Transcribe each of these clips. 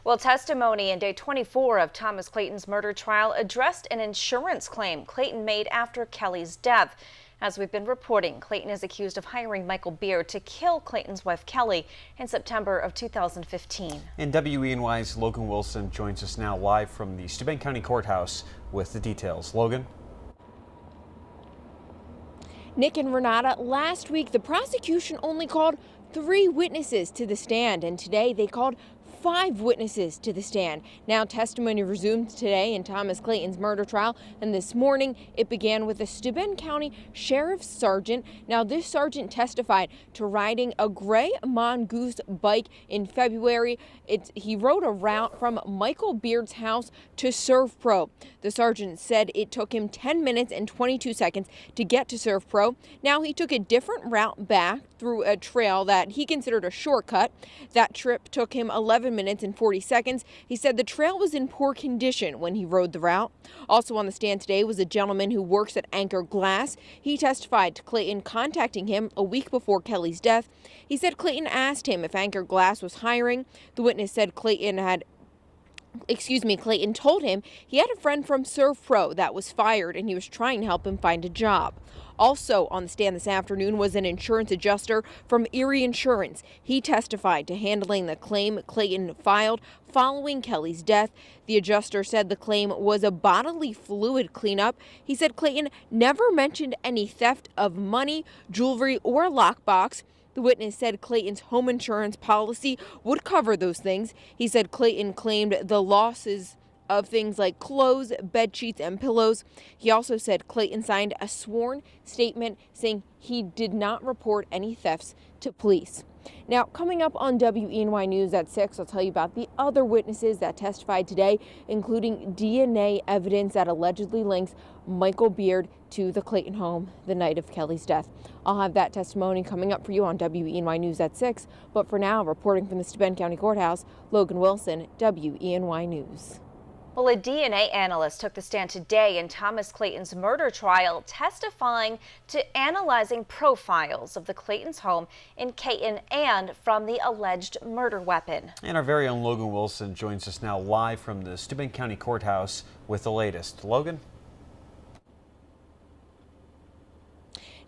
Well, testimony in day 24 of Thomas Clayton's murder trial addressed an insurance claim Clayton made after Kelly's death. As we've been reporting, Clayton is accused of hiring Michael Beard to kill Clayton's wife Kelly in September of 2015. And WENY's Logan Wilson joins us now live from the Steuben County Courthouse with the details. Logan? Nick and Renata, last week the prosecution only called 3 witnesses to the stand, and today they called 5 witnesses to the stand. Now testimony resumed today in Thomas Clayton's murder trial, and this morning it began with a Steuben County Sheriff's Sergeant. Now this sergeant testified to riding a gray Mongoose bike in February. He rode a route from Michael Beard's house to ServPro. The sergeant said it took him 10 minutes and 22 seconds to get to ServPro. Now he took a different route back through a trail that he considered a shortcut. That trip took him 11 minutes and 40 seconds. He said the trail was in poor condition when he rode the route. Also on the stand today was a gentleman who works at Anchor Glass. He testified to Clayton contacting him a week before Kelly's death. He said Clayton asked him if Anchor Glass was hiring. The witness said Clayton told him he had a friend from ServPro that was fired and he was trying to help him find a job. Also on the stand this afternoon was an insurance adjuster from Erie Insurance. He testified to handling the claim Clayton filed following Kelly's death. The adjuster said the claim was a bodily fluid cleanup. He said Clayton never mentioned any theft of money, jewelry, or a lockbox. The witness said Clayton's home insurance policy would cover those things. He said Clayton claimed the losses of things like clothes, bed sheets, and pillows. He also said Clayton signed a sworn statement saying he did not report any thefts to police. Now, coming up on WENY News at 6, I'll tell you about the other witnesses that testified today, including DNA evidence that allegedly links Michael Beard to the Clayton home the night of Kelly's death. I'll have that testimony coming up for you on WENY News at 6. But for now, reporting from the Steuben County Courthouse, Logan Wilson, WENY News. Well, a DNA analyst took the stand today in Thomas Clayton's murder trial, testifying to analyzing profiles of the Clayton's home in Clayton and from the alleged murder weapon. And our very own Logan Wilson joins us now live from the Steuben County Courthouse with the latest. Logan?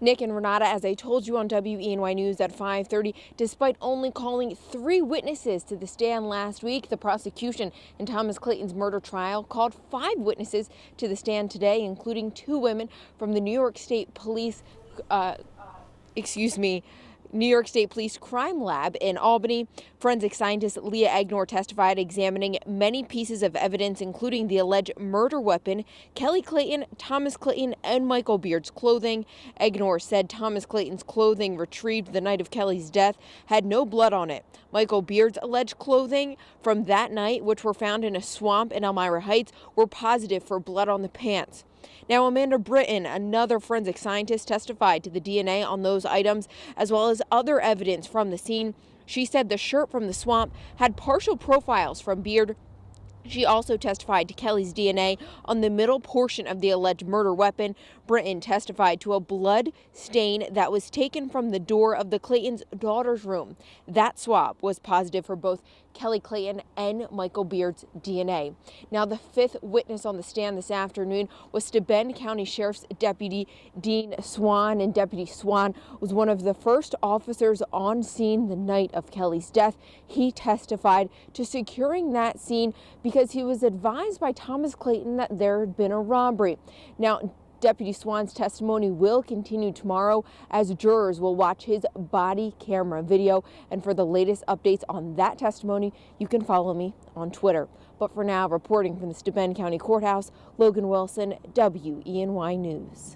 Nick and Renata, as I told you on WENY News at 5:30, despite only calling 3 witnesses to the stand last week, the prosecution in Thomas Clayton's murder trial called 5 witnesses to the stand today, including 2 women from the New York State Police Crime Lab in Albany. Forensic scientist Leah Egnor testified, examining many pieces of evidence, including the alleged murder weapon, Kelly Clayton, Thomas Clayton, and Michael Beard's clothing. Egnor said Thomas Clayton's clothing retrieved the night of Kelly's death had no blood on it. Michael Beard's alleged clothing from that night, which were found in a swamp in Elmira Heights, were positive for blood on the pants. Now, Amanda Britton, another forensic scientist, testified to the DNA on those items, as well as other evidence from the scene. She said the shirt from the swamp had partial profiles from Beard. She also testified to Kelly's DNA on the middle portion of the alleged murder weapon. Britton testified to a blood stain that was taken from the door of the Clayton's daughter's room. That swab was positive for both Kelly Clayton and Michael Beard's DNA. Now, the 5th witness on the stand this afternoon was Steuben County Sheriff's Deputy Dean Swan, and Deputy Swan was one of the first officers on scene the night of Kelly's death. He testified to securing that scene because he was advised by Thomas Clayton that there had been a robbery. Now, Deputy Swan's testimony will continue tomorrow as jurors will watch his body camera video. And for the latest updates on that testimony, you can follow me on Twitter. But for now, reporting from the Steuben County Courthouse, Logan Wilson, WENY News.